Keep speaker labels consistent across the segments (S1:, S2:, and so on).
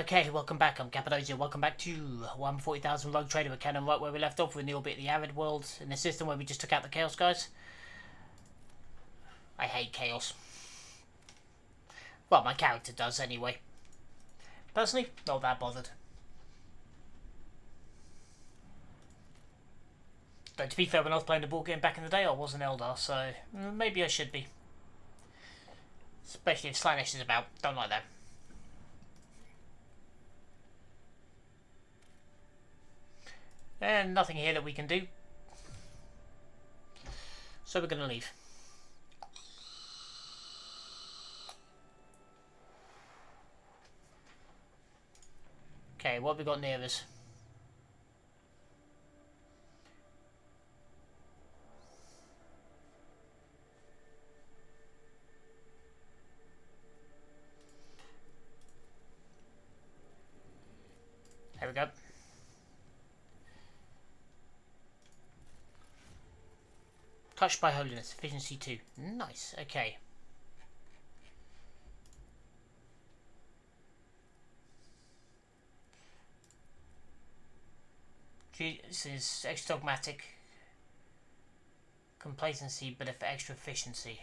S1: Okay, welcome back. I'm Cappadocia. Welcome back to 140,000 Rogue Trader with Cannon, right where we left off with the orbit of the Arid world in the system where we just took out the Chaos guys. I hate Chaos. Well, my character does anyway. Personally, not that bothered. Though, to be fair, when I was playing the board game back in the day, I was an Eldar, so maybe I should be. Especially if Slaanesh is about. Don't like that. And nothing here that we can do. So we're going to leave. Okay, what have we got near us? There we go. Touched by Holiness, Efficiency 2. Nice, okay. This is extra dogmatic. Complacency, but for extra efficiency.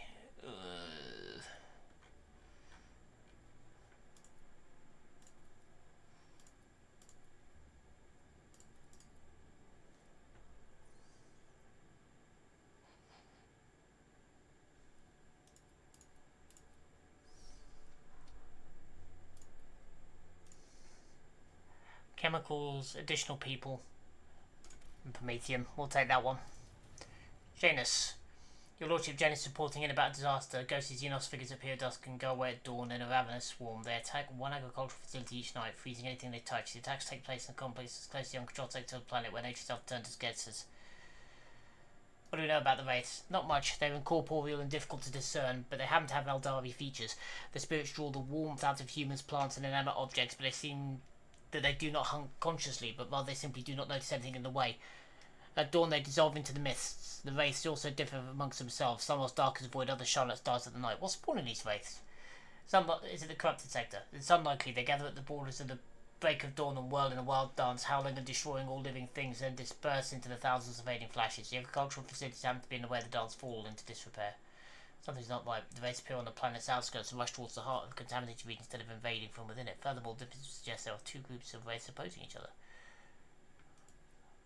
S1: Chemicals, additional people, and Prometheum. We'll take that one. Janus. Your Lordship Janus reporting in about a disaster. Ghostly Xenos figures appear at dusk and go away at dawn in a ravenous swarm. They attack one agricultural facility each night, freezing anything they touch. The attacks take place in a complex close to the uncontrolled sector of the planet where nature itself turned to skeletons. What do we know about the wraiths? Not much. They're incorporeal and difficult to discern, but they happen to have Eldari features. The spirits draw the warmth out of humans, plants, and inanimate objects, but they seem that they do not hunt consciously, but rather they simply do not notice anything in the way. At dawn they dissolve into the mists. The wraiths also differ amongst themselves. Some are as dark as void, others shine as stars of the night. What's spawning these wraiths? Is it the corrupted sector? It's unlikely. They gather at the borders of the break of dawn and whirl in a wild dance, howling and destroying all living things, then disperse into the thousands of fading flashes. The agricultural facilities happen to be in the way the dance fall into disrepair. Something's not right. The wraiths appear on the planet's outskirts and rush towards the heart of the contaminated region instead of invading from within it. Furthermore, this suggests there are two groups of wraiths opposing each other.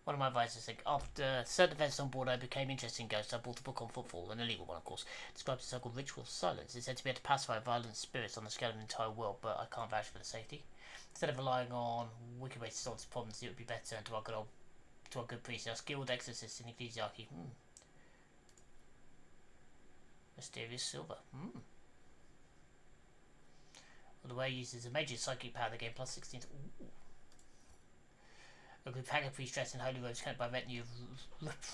S1: One of my advisors said, after certain events on board I became interested in ghosts. I bought a book on footfall, an illegal one of course. It describes a so-called ritual of silence. It's said to be able to pacify violent spirits on the scale of the entire world, but I can't vouch for the safety. Instead of relying on wicked ways to solve this problem, it would be better to turn to our good priests, our skilled exorcists in ecclesiarchy. Mysterious silver. Well, the way he uses a major psychic power that gain plus 16. Ooh. A group of haggard priests dressed in holy robes connected by a retinue of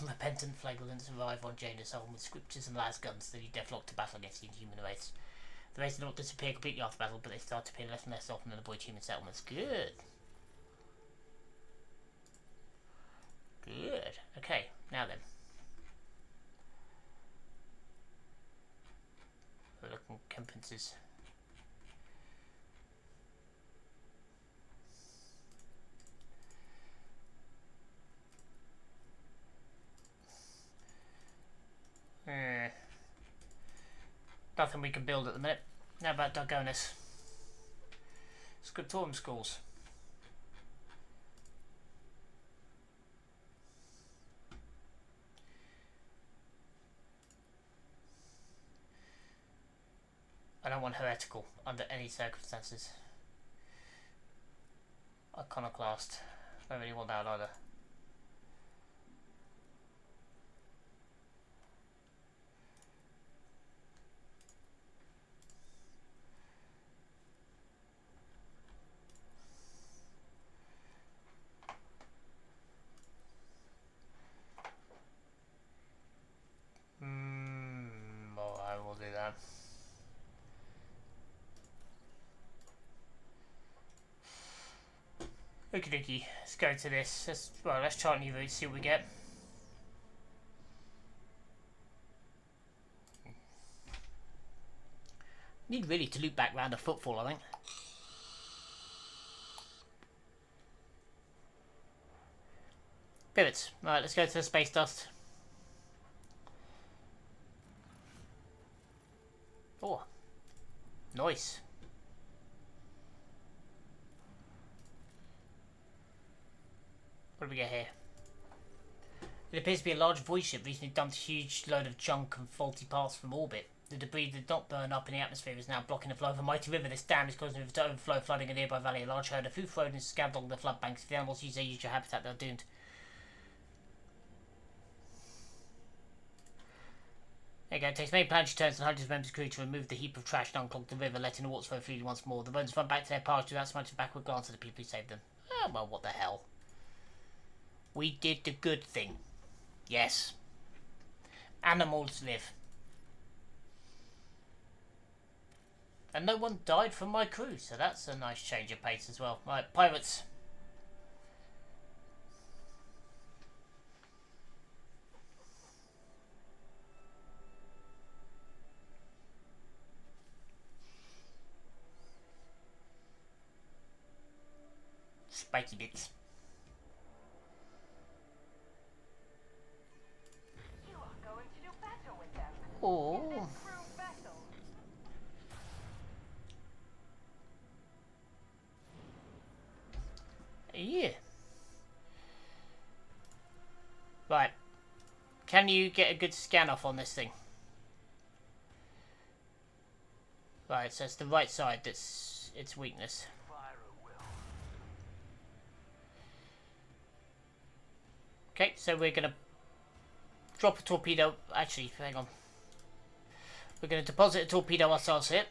S1: repentant flagellants arrive on Janus, armed with scriptures and las guns that he deathlock to battle against the inhuman race. The race did not disappear completely after battle, but they start to appear less and less often in the void human settlements. Good. Good. Okay, now then. We're looking at competences. Nothing we can build at the minute. How about Dargonis? Scriptorum schools. I don't want heretical under any circumstances. Iconoclast. I don't really want that either. Well, I will do that. Okie dokie, let's go to this. Let's chart new routes, see what we get. Need really to loop back round a footfall, I think. Pivots. Right, let's go to the space dust. Oh, nice. What do we get here? It appears to be a large void ship recently dumped a huge load of junk and faulty parts from orbit. The debris did not burn up in the atmosphere is now blocking the flow of a mighty river. This dam is causing the river to overflow, flooding a nearby valley. A large herd of food rodents scattered along the flood banks. If the animals use their usual habitat, they're doomed. There you go. It takes many planetary turns and hundreds of members of the crew to remove the heap of trash and unclog the river, letting the waters flow freely once more. The rodents run back to their pasture without so much as a backward glance at the people who saved them. Oh, well, what the hell? We did the good thing. Yes. Animals live. And no one died from my crew, so that's a nice change of pace as well. Right, pirates. Spiky bits.
S2: You are going to do better with them.
S1: Oh. Yeah. Right. Can you get a good scan off on this thing? Right, so it's the right side that's its weakness. Okay, so we're going to drop a torpedo. Actually, hang on. We're going to deposit a torpedo ourselves here.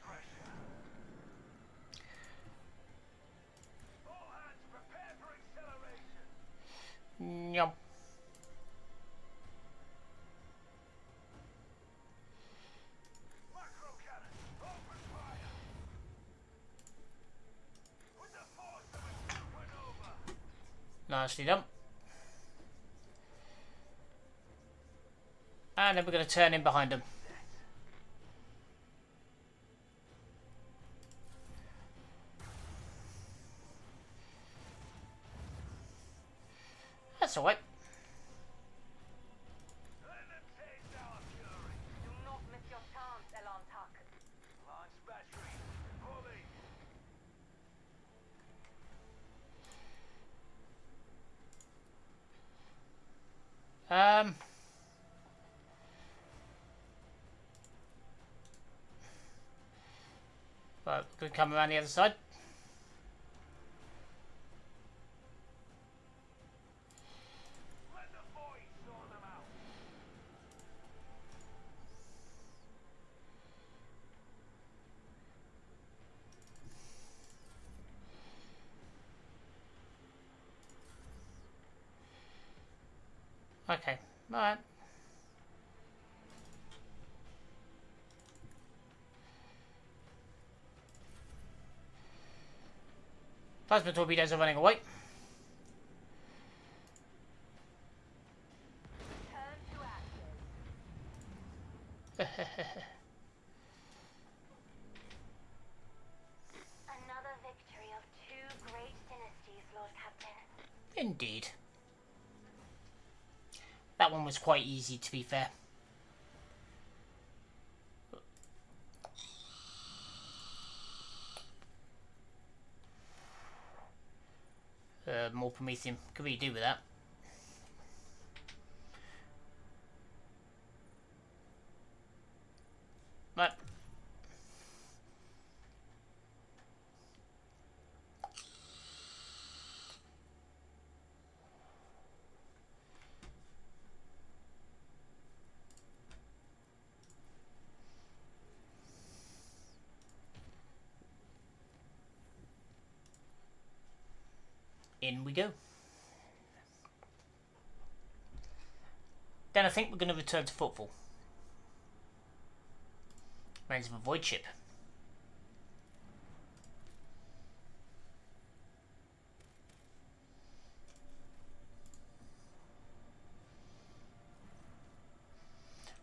S1: Yum. Nicely done. And then we're going to turn in behind them. That's alright. Right, we're going to come around the other side. Okay, alright. Plasma torpedoes are running away.
S2: Another victory of two great dynasties, Lord Captain.
S1: Indeed. That one was quite easy, to be fair. More Promethium. Could we do with that? Right. In we go. Then I think we're going to return to football. Remains of a void ship.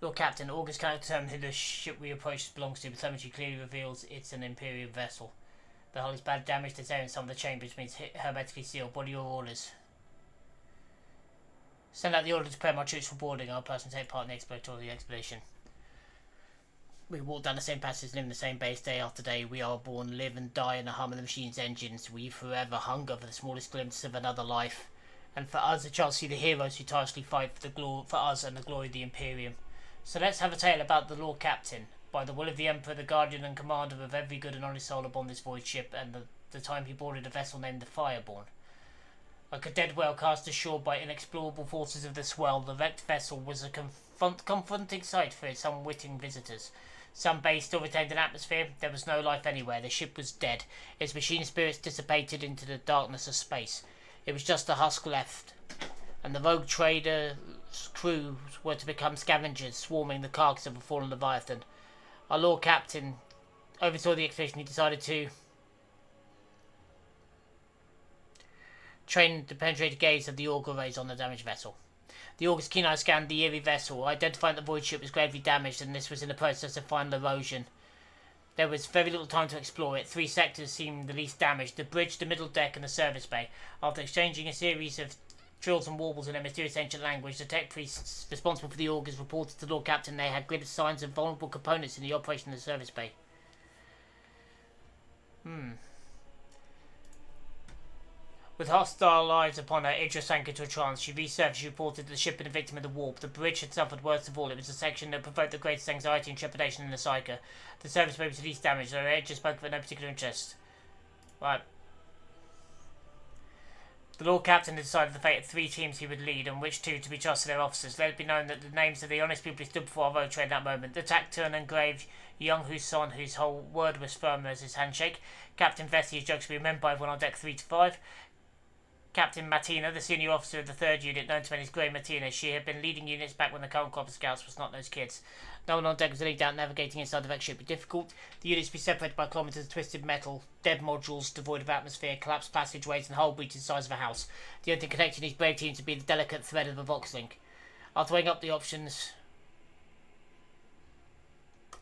S1: Lord Captain, August cannot determine who the ship we approach belongs to, but telemetry clearly reveals it's an Imperial vessel. The hull is badly damaged, there's air in some of the chambers, means hermetically sealed. What are your orders? Send out the order to prepare my troops for boarding. I'll personally take part in the exploratory expedition. We walk down the same passages, live in the same base day after day. We are born, live and die in the hum of the machine's engines. We forever hunger for the smallest glimpse of another life. And for us, a chance to see the heroes who tirelessly fight for us and the glory of the Imperium. So let's have a tale about the Lord Captain. By the will of the Emperor, the guardian and commander of every good and honest soul upon this voyage ship, and the time he boarded a vessel named the Fireborn. Like a dead whale cast ashore by inexplorable forces of the swell, the wrecked vessel was a confronting sight for its unwitting visitors. Some bays still retained an atmosphere. There was no life anywhere. The ship was dead. Its machine spirits dissipated into the darkness of space. It was just a husk left, and the rogue trader's crew were to become scavengers, swarming the carcass of a fallen Leviathan. Our Lord Captain oversaw the expedition. He decided to train the penetrated gaze of the auger rays on the damaged vessel. The auger's keen eye scanned the eerie vessel, identifying that the void ship was gravely damaged, and this was in the process of final erosion. There was very little time to explore it. 3 sectors seemed the least damaged: the bridge, the middle deck, and the service bay. After exchanging a series of trills and warbles in a mysterious ancient language, the tech priests responsible for the augers reported to the Lord Captain they had glimpsed signs of vulnerable components in the operation of the service bay. With hostile eyes upon her, Idris sank into a trance. She resurfaced. She reported that the ship had been a victim of the warp. The bridge had suffered worst of all. It was the section that provoked the greatest anxiety and trepidation in the psyche. The service bay was the least damaged, though Idris spoke of it no particular interest. Right. The Lord Captain had decided the fate of 3 teams he would lead, and which 2 to be trusted their officers. Let it be known that the names of the honest people who stood before our road train at that moment: the taciturn and grave young Huson, whose whole word was firm as his handshake; Captain Vesey, whose jokes will be remembered by everyone on deck 3 to 5; Captain Martina, the senior officer of the 3rd unit, known to many as Grey Martina. She had been leading units back when the current crop of scouts was not those kids. No one on deck was in any doubt navigating inside the wrecked ship would be difficult. The units would be separated by kilometres of twisted metal, dead modules devoid of atmosphere, collapsed passageways, and hull breaches the size of a house. The only thing connecting these brave teams would be the delicate thread of a Vox link. After weighing up the options,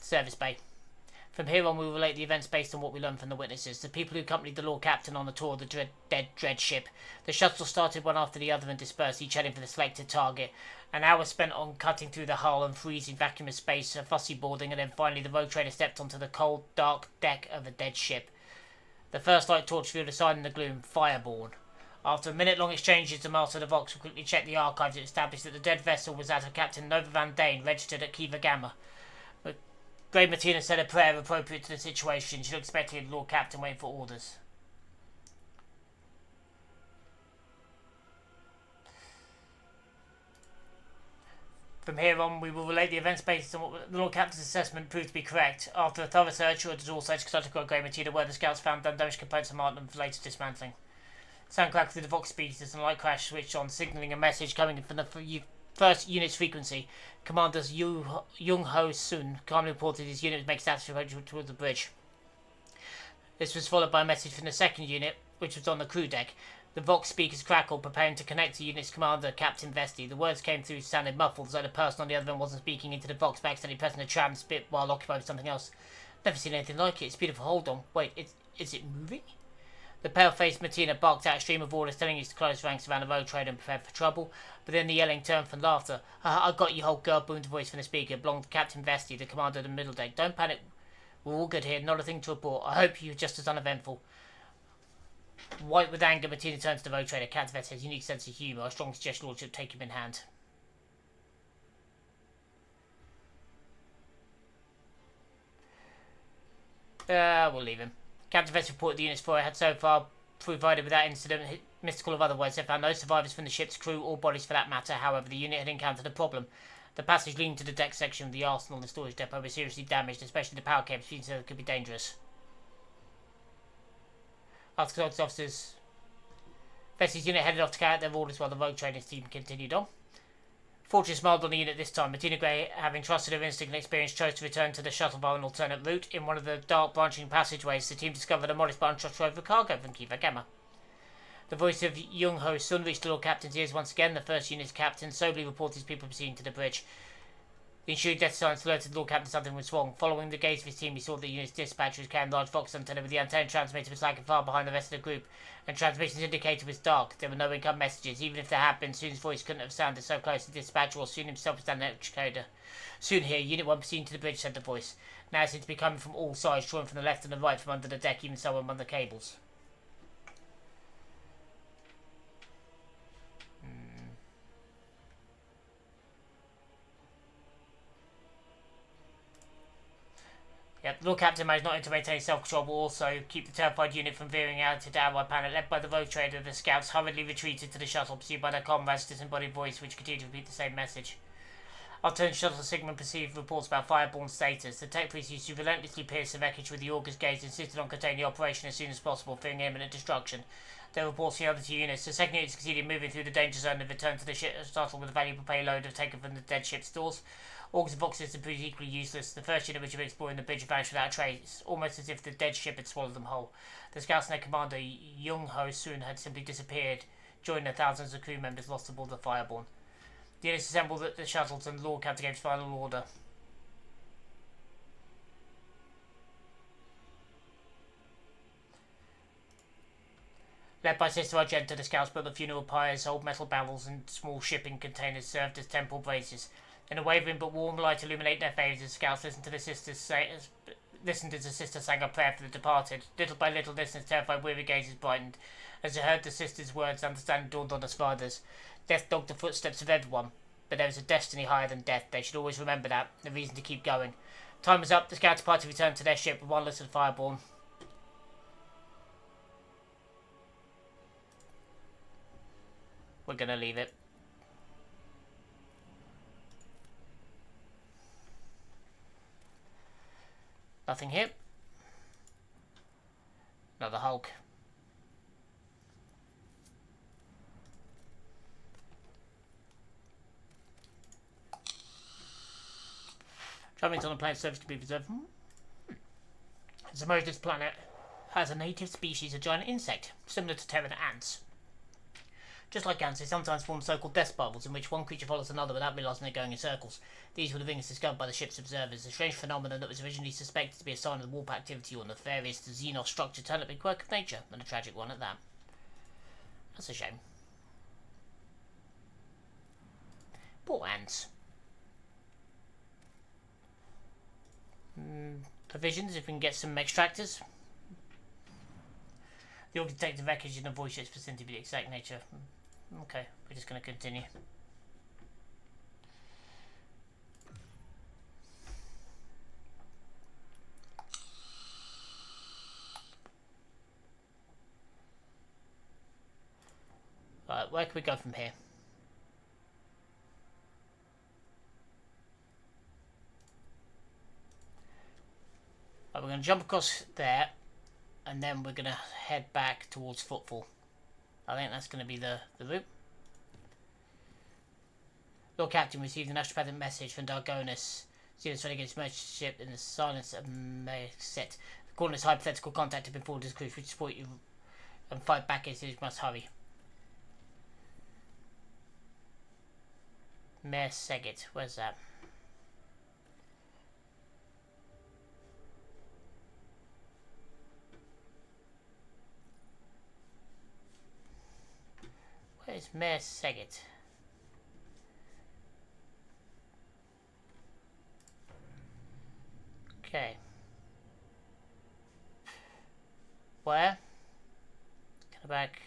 S1: service bay. From here on, we will relate the events based on what we learned from the witnesses, the people who accompanied the Lord Captain on the tour of the dread ship. The shuttle started one after the other and dispersed, each heading for the selected target. An hour spent on cutting through the hull and freezing vacuum of space, a fussy boarding, and then finally the rogue trader stepped onto the cold, dark deck of a dead ship. The first light torch revealed a sign in the gloom: Fireborn. After a minute-long exchanges, the master of the Vox quickly checked the archives and established that the dead vessel was that of Captain Nova Van Dane, registered at Kiva Gamma. Grey Martina said a prayer appropriate to the situation. She looked expectantly at the Lord Captain, waiting for orders. From here on, we will relate the events based on what the Lord Captain's assessment proved to be correct. After a thorough search, orders all search conducted by Grey Martina, where the scouts found undamaged components and marked them for later dismantling. Sound crackled through the Vox speakers and a light crash switched on, signalling a message coming from the first unit's frequency. Commander Jung Ho Sun calmly reported his unit was making status approach towards the bridge. This was followed by a message from the 2nd unit, which was on the crew deck. The Vox speakers crackled, preparing to connect the unit's commander, Captain Vesty. The words came through sounded muffled, as though the person on the other end wasn't speaking into the Vox, but accidentally pressing the tram spit while occupied with something else. Never seen anything like it. It's beautiful. Hold on. Wait, is it moving? The pale-faced Martina barked out a stream of orders telling us to close ranks around the road trader and prepare for trouble, but then the yelling turned from laughter. I got you, old girl, boomed a voice from the speaker. It belonged to Captain Vesty, the commander of the middle deck. Don't panic. We're all good here. Not a thing to report. I hope you're just as uneventful. White with anger, Martina turned to the road trader. Captain Vesty has a unique sense of humour. I strongly suggest your lordship take him in hand. We'll leave him. Captain Vesty reported the unit's fire had so far provided without incident, mystical or otherwise. They found no survivors from the ship's crew or bodies for that matter. However, the unit had encountered a problem. The passage leading to the deck section of the arsenal and the storage depot was seriously damaged, especially the power cables, so it could be dangerous. After consulting officers, Vesty's unit headed off to carry out their orders while the rogue trading team continued on. Fortune smiled on the unit this time. Martina Grey, having trusted her instinct and experience, chose to return to the shuttle via an alternate route. In one of the dark branching passageways, the team discovered a modest but untouched trove of cargo from Kiva Gamma. The voice of Jung Ho Sun reached the Lord Captain's ears once again. The 1st unit's captain soberly reported his people proceeding to the bridge. The ensuing death silence alerted the Lord Captain something was wrong. Following the gaze of his team, he saw the unit's dispatcher was carrying a large Vox antenna with the antenna transmitter was lagging far behind the rest of the group, and transmissions indicator was dark. There were no income messages. Even if there had been, Soon's voice couldn't have sounded so close to the dispatcher, or Soon himself was down the decoder. Soon here, Unit 1 proceeding to the bridge, said the voice. Now it seemed to be coming from all sides, drawing from the left and the right, from under the deck, even so among the cables. Yep, the Lord Captain managed not only to maintain self-control, but also keep the terrified unit from veering out into our planet. Led by the rogue trader, the scouts hurriedly retreated to the shuttle, pursued by their comrade's disembodied voice, which continued to repeat the same message. After the shuttle Sigmund received reports about fireborne status, the tech priest used to relentlessly pierce the wreckage with the auger's gaze, insisted on containing the operation as soon as possible, fearing imminent destruction. There were reports from the other two units. The second unit succeeded in moving through the danger zone and returned to the shuttle with a valuable payload taken from the dead ship's stores. Augers and boxes had proved equally useless. The first unit which had been exploring the bridge vanished without a trace, almost as if the dead ship had swallowed them whole. The scouts and their commander, Young Ho Soon, had simply disappeared, joining the thousands of crew members lost aboard the Fireborne. The units assembled at the shuttles and the Lord Captain gave final order. Led by Sister Argenta, the scouts built the funeral pyres, old metal barrels and small shipping containers served as temple braziers. In a wavering but warm light illuminate their faces, the scouts listened as the sister sang a prayer for the departed. Little by little, listeners' terrified, weary gazes brightened. As they heard the sister's words, understanding dawned on the fathers. Death dogged the footsteps of everyone, but there is a destiny higher than death. They should always remember that, a reason to keep going. Time was up. The scout party returned to their ship with one little Fireborne. We're gonna leave it. Nothing here. Another Hulk. Travelling on a planet surface to be preserved. This planet has a native species, a giant insect, similar to Terran ants. Just like ants, they sometimes form so-called death spirals in which one creature follows another without realising they're going in circles. These were the things discovered by the ship's observers, a strange phenomenon that was originally suspected to be a sign of the warp activity or nefarious Xenos structure turned up a quirk of nature, and a tragic one at that. That's a shame. Poor ants. Provisions, if we can get some extractors. The organ detected wreckage in the voice ships presented to be the exact nature. Okay, we're just going to continue. Right, where can we go from here? Right, we're going to jump across there, and then we're going to head back towards Footfall. I think that's going to be the route. Lord Captain received an astropathic message from Dargonus. Steelers trying to get his merchant ship in the silence of set. The coordinates hypothetical contact had been forwarded to the crew, which support you and fight back as you must hurry. Mayor Segit, where's that? Where's Mayor Segit? Okay. Where? Go back.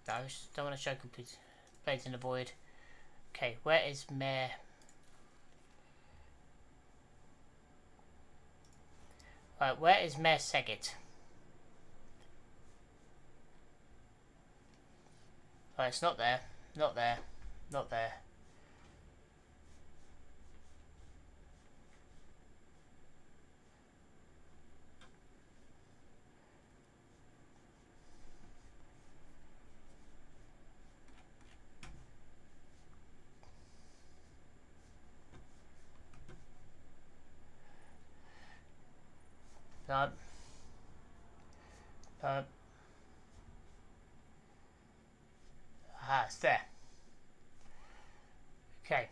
S1: No, I just don't want to show complete blades in the void. Okay, where is Mayor? Right, where is Mayor Segit? Right, it's not there. Not there. Not there. No. Aha, it's there. Okay.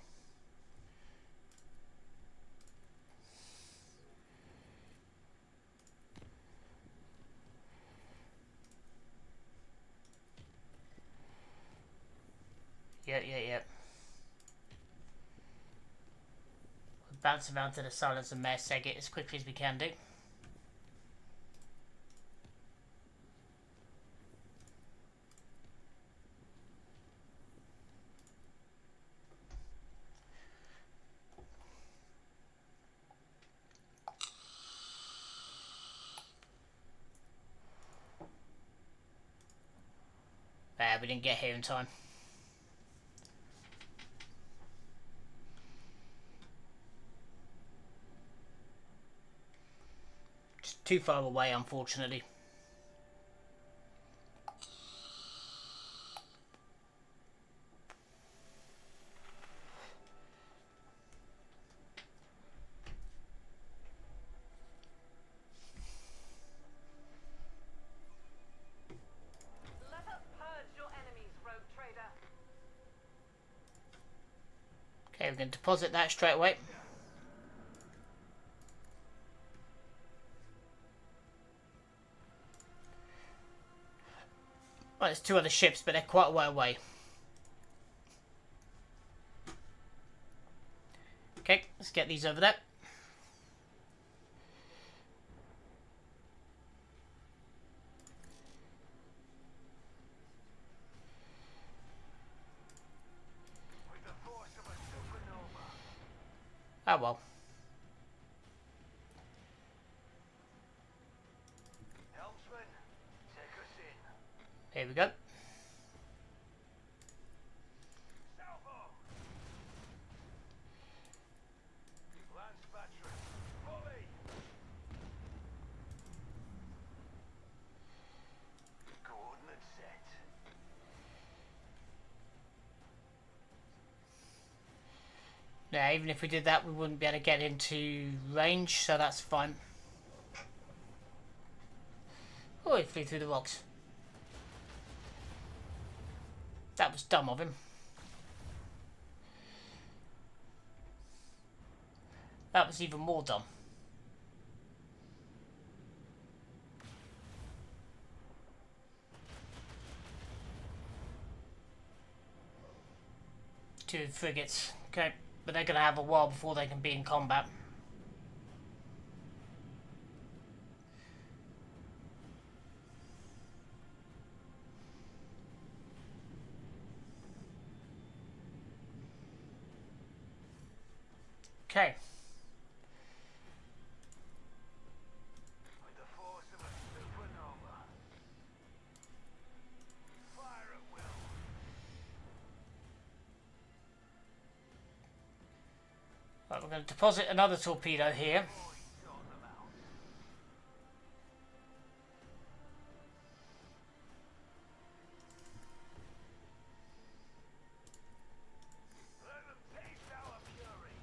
S1: Yep. We'll bounce around to the silence and mayor seg it as quickly as we can do. We didn't get here in time. Just too far away, unfortunately.
S3: Let us purge your enemies, rogue trader.
S1: Okay, we're going to deposit that straight away. Well, there's 2 other ships, but they're quite a way away. Okay, let's get these over there. Oh well.
S4: Helmsman, take us in.
S1: Here we go.
S4: Salvo! Lance battery, volley! Coordinates set.
S1: Yeah, even if we did that, we wouldn't be able to get into range, so that's fine. Oh, he flew through the rocks. That was dumb of him. That was even more dumb. Two frigates. Okay, but they're going to have a while before they can be in combat. Okay.
S4: With the force of a supernova. Fire at will.
S1: Right, we're going to deposit another torpedo here.
S4: Sort them out. Let them taste our fury.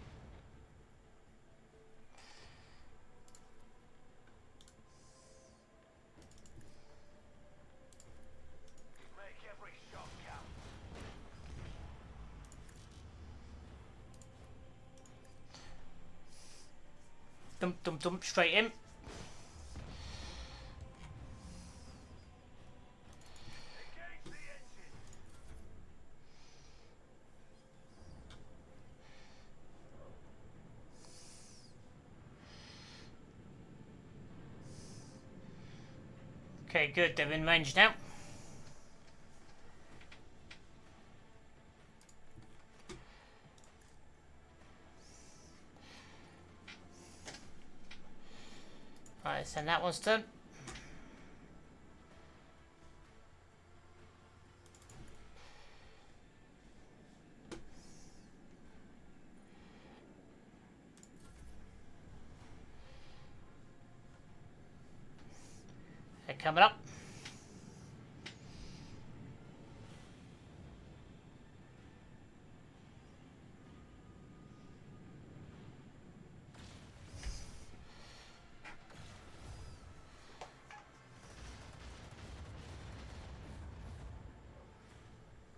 S4: Make every shot count.
S1: Dump, straight in.
S4: Engage the engine.
S1: Okay, good. They're in range now. Alright, so that one's done. They're coming up.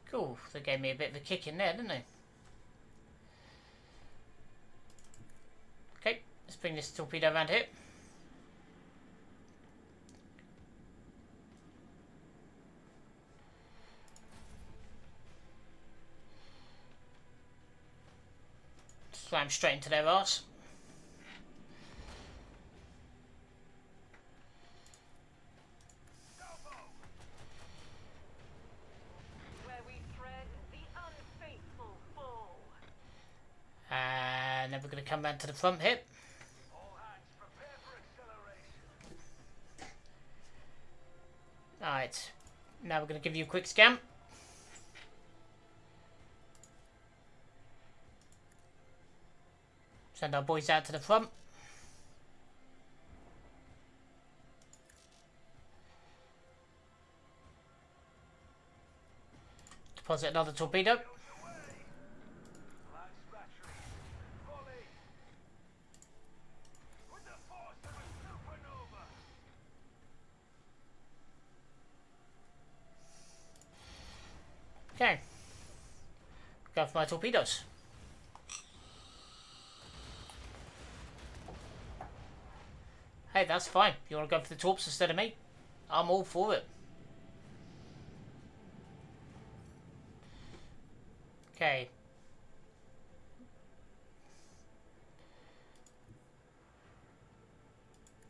S1: Cool, they gave me a bit of a kick in there, didn't they? Okay, let's bring this torpedo around here. Slam straight into their arse.
S3: Where we tread, the unfaithful fall.
S1: And then we're going to come round to the front here.
S4: All hands prepare for acceleration.
S1: Alright, now we're going to give you a quick scan. Send our boys out to the front. Deposit another torpedo.
S4: Away. Lance battery. Volley. With the force of a supernova.
S1: Okay. Go for my torpedoes. Hey, that's fine. You want to go for the torps instead of me? I'm all for it. Okay.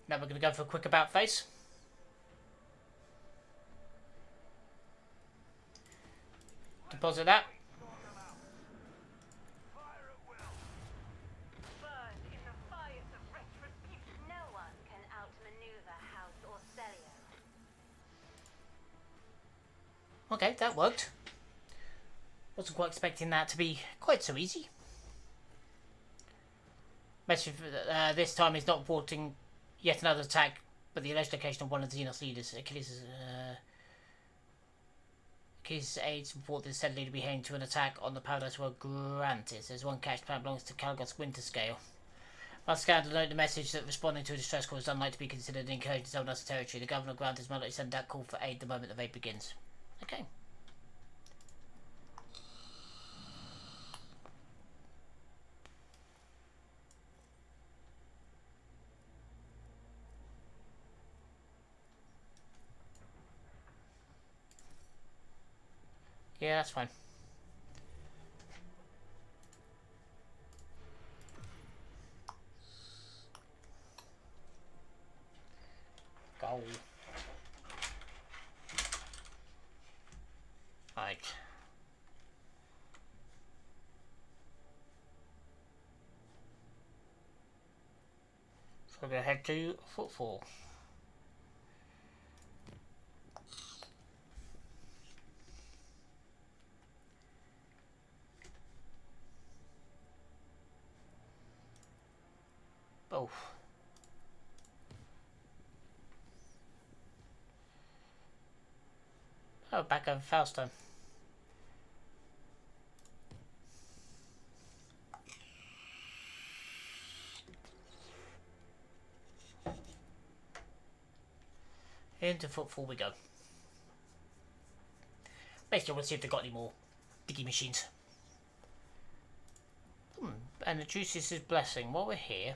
S1: Now we're going to go for a quick about face. Deposit that.
S4: Sort them out. Fire at will.
S3: Burn in the fires of retribution.
S2: No one can outmaneuver House Orcelio.
S1: Okay, that worked. Wasn't quite expecting that to be quite so easy. Message this time is not reporting yet another attack, but the alleged location of one of the Xenos leaders. Achilles' aides report this said leader to be heading to an attack on the Paradise World Grantis. There's one cache plan belongs to Calgot's Winter Scale. Must scan to note the message that responding to a distress call is unlikely to be considered an incursion in someone else's territory. The governor of Grantis might likely send that call for aid the moment the raid begins. Okay. Yeah, that's fine. Go. Right. So we're going to head to Footfall. Oh. Oh, back over Fausto. Into Footfall we go. Basically, we'll see if they've got any more diggy machines. And the Juices is Blessing. While we're here...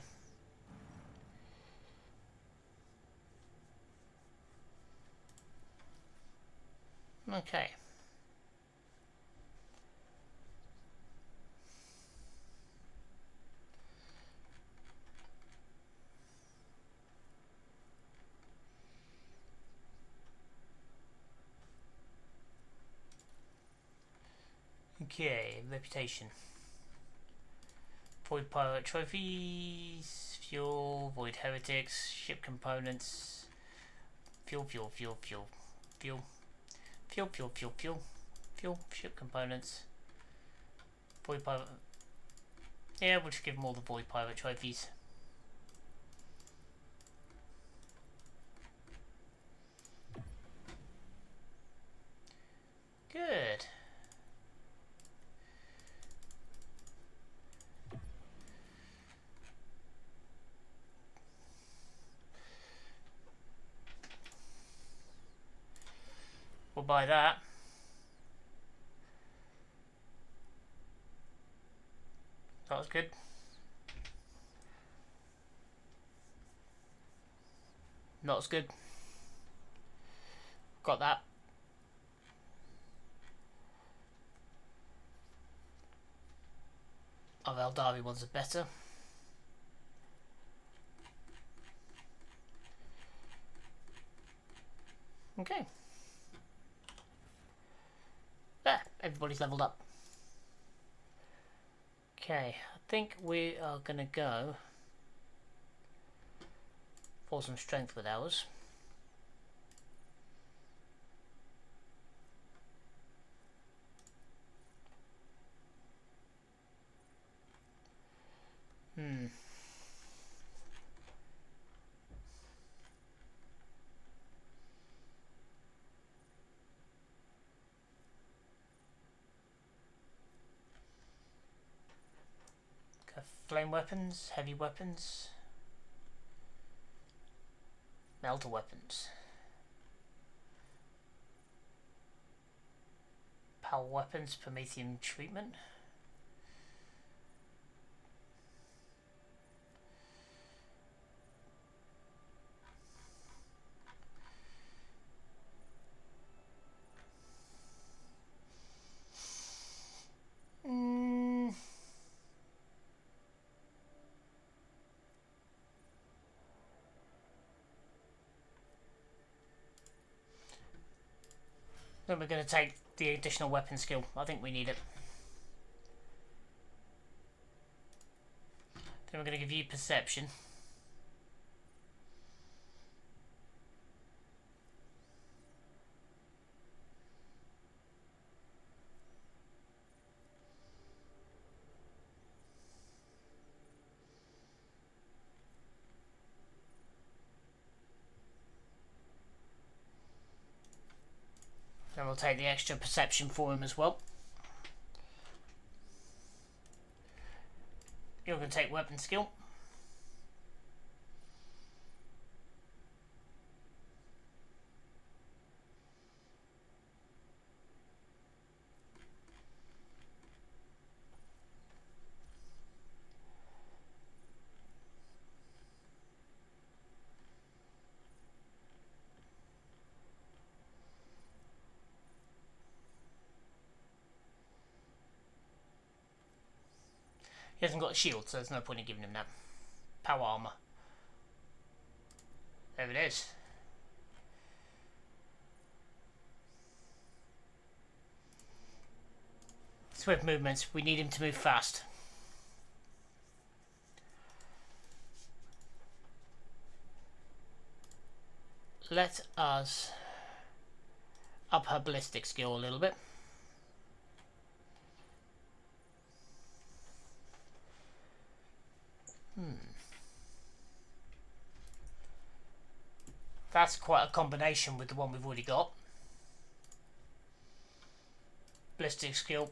S1: Okay. Okay, reputation. Void pirate trophies, fuel, void heretics, ship components, fuel, ship components, void pirate. Yeah, we'll just give them all the void pirate trophies. Good. We'll buy that. was good. Not as good. Got that. Oh, Eldari ones are better. Okay. There, everybody's leveled up. Okay, I think we are going to go for some strength with ours. Okay, flame weapons, heavy weapons, melter weapons, power weapons, promethium treatment. Then we're going to take the additional weapon skill. I think we need it. Then we're going to give you perception. Then we'll take the extra perception for him as well. You're going to take weapon skill. He hasn't got a shield, so there's no point in giving him that. Power armor. There it is. Swift movements. We need him to move fast. Let us up her ballistic skill a little bit. That's quite a combination with the one we've already got. Ballistic skill.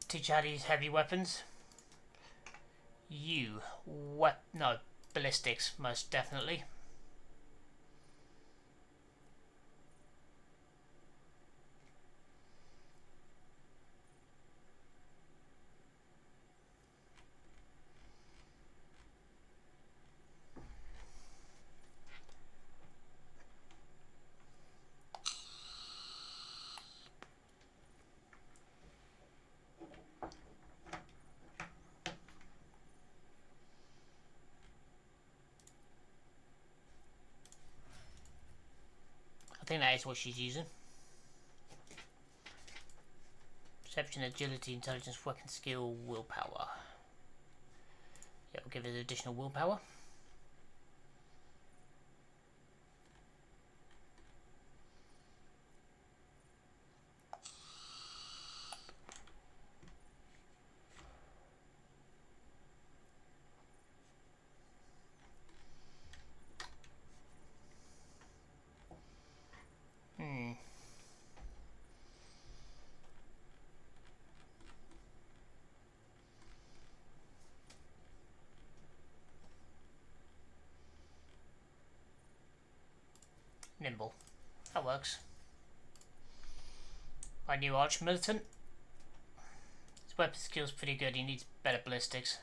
S1: Teach how to use heavy weapons. You. No. Ballistics, most definitely. I think that is what she's using. Perception, agility, intelligence, weapon skill, willpower. Yeah, we'll give it additional willpower. Nimble. That works. My new arch militant. His weapon skill's pretty good. He needs better ballistics.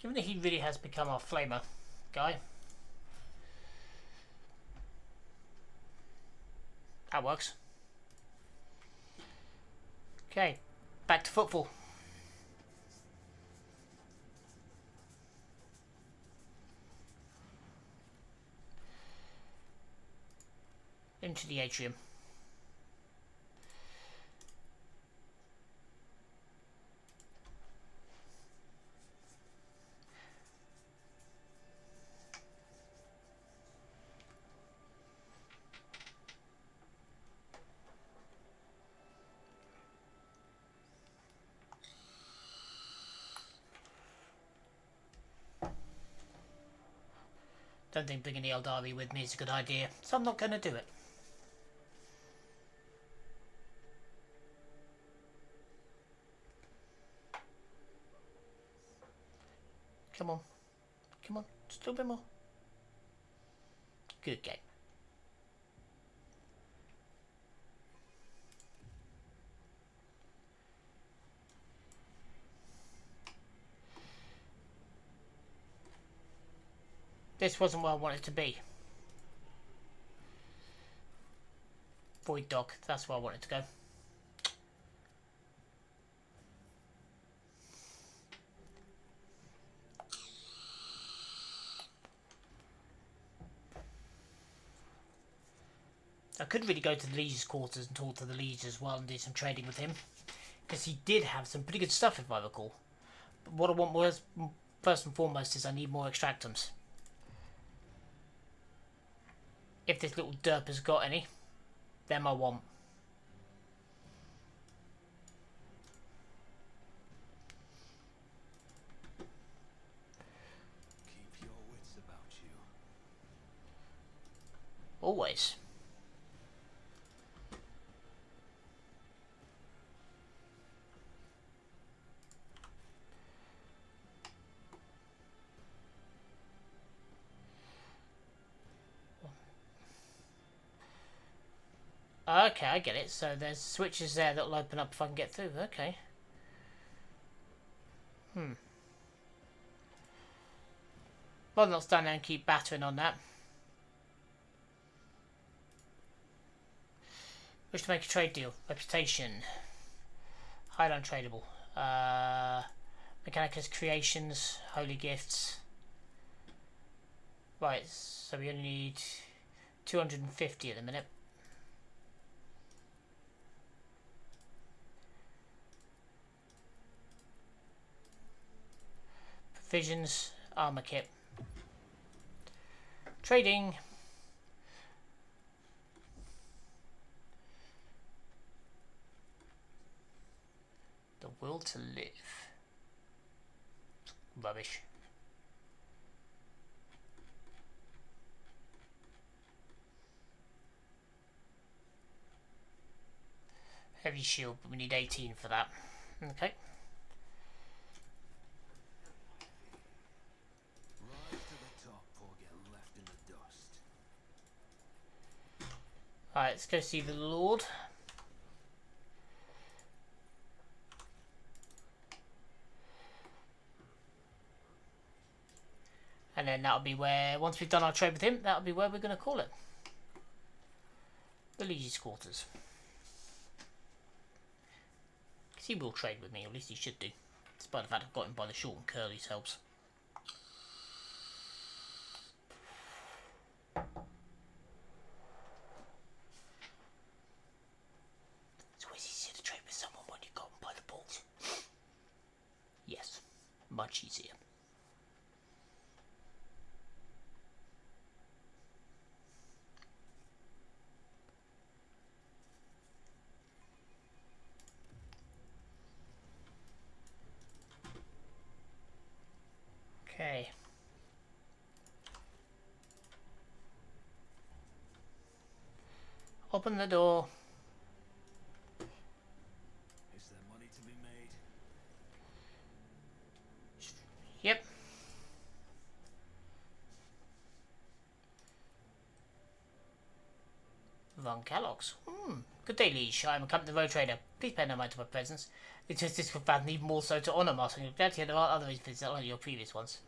S1: Given that he really has become our flamer guy. That works. Okay, back to football. Into the atrium. Don't think bringing the Eldari with me is a good idea, so I'm not going to do it. Come on. Come on. Just a little bit more. Good game. This wasn't where I wanted it to be. Void Dog, that's where I wanted to go. I could really go to the Liege's quarters and talk to the Liege as well and do some trading with him. Because he did have some pretty good stuff, if I recall. But what I want was, first and foremost, is I need more extractums. If this little derp has got any, them I want.
S4: Keep your wits about you.
S1: Always. Okay, I get it. So there's switches there that'll open up if I can get through. Okay. Well, not stand there and keep battering on that. Wish to make a trade deal. Reputation. Highly untradeable. Mechanicus Creations. Holy Gifts. Right, so we only need 250 at the minute. Provisions, armor kit. Trading. The will to live. Rubbish. Heavy shield, but we need 18 for that. Okay. Alright, let's go see the Lord. And then that'll be where, once we've done our trade with him, that'll be where we're going to call it. The Liege's quarters. Because he will trade with me, or at least he should do. Despite the fact I've got him by the short and curlies helps. It's always easier to trade with someone when you've got him by the balls. Yes, much easier. Open the door.
S4: Is there money to be made?
S1: Yep. Von Kellogg's. Good day, liege. I am a company road trader. Please pay no mind to my presence. It is this found even more so to honour Martin. I'm glad to hear there are other visits like your previous ones.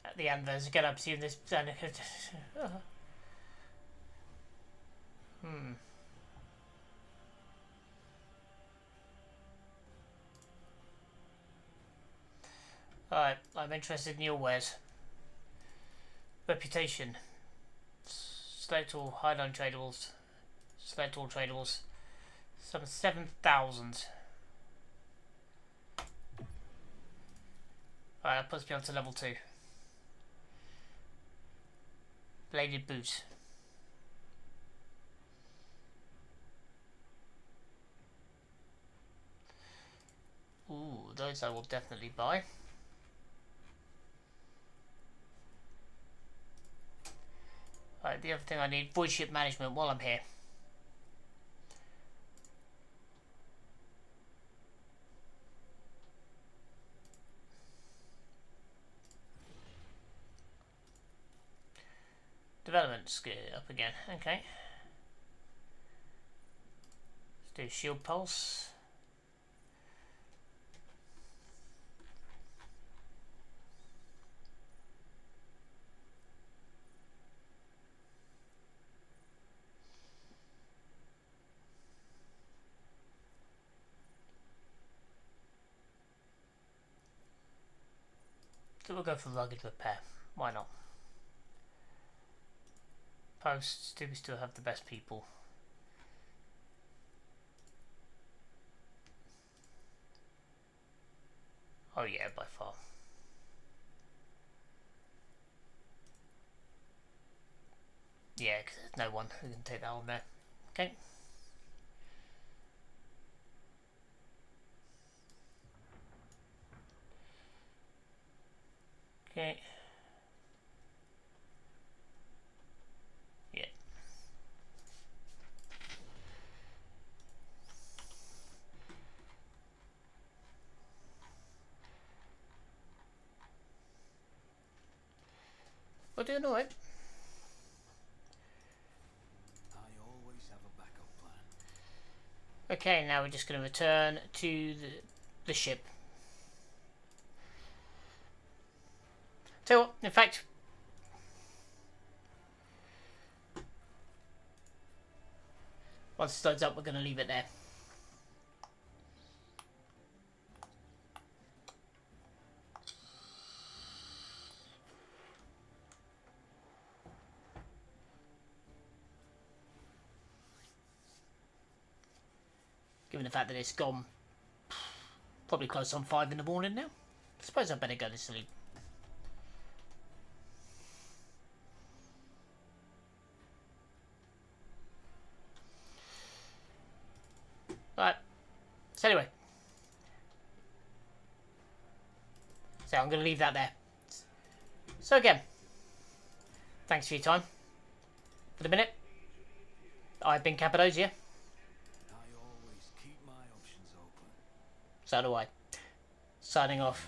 S1: At the end, there's again, I presume this. Alright, I'm interested in your wares. Reputation. Select all highline tradables. Select all tradables. Some 7,000. Alright, that puts me on to level 2. Bladed boot. Ooh, those I will definitely buy. Right, the other thing I need, void ship management while I'm here. Development skill up again, okay. Let's do shield pulse. So we'll go for luggage repair. Why not? Posts, do we still have the best people? Oh yeah, by far. Yeah, because there's no one who can take that on there. Okay. Okay. Yeah. We're doing alright.
S4: I always have a backup plan.
S1: Okay, now we're just going to return to the ship. So, in fact, once it loads up, we're going to leave it there. Given the fact that it's gone probably close on 5 in the morning now. I suppose I better go to sleep. Right. So anyway. So I'm going to leave that there. So again. Thanks for your time. For the minute. I've been Cappadocia.
S4: I always keep my options open.
S1: So do I. Signing off.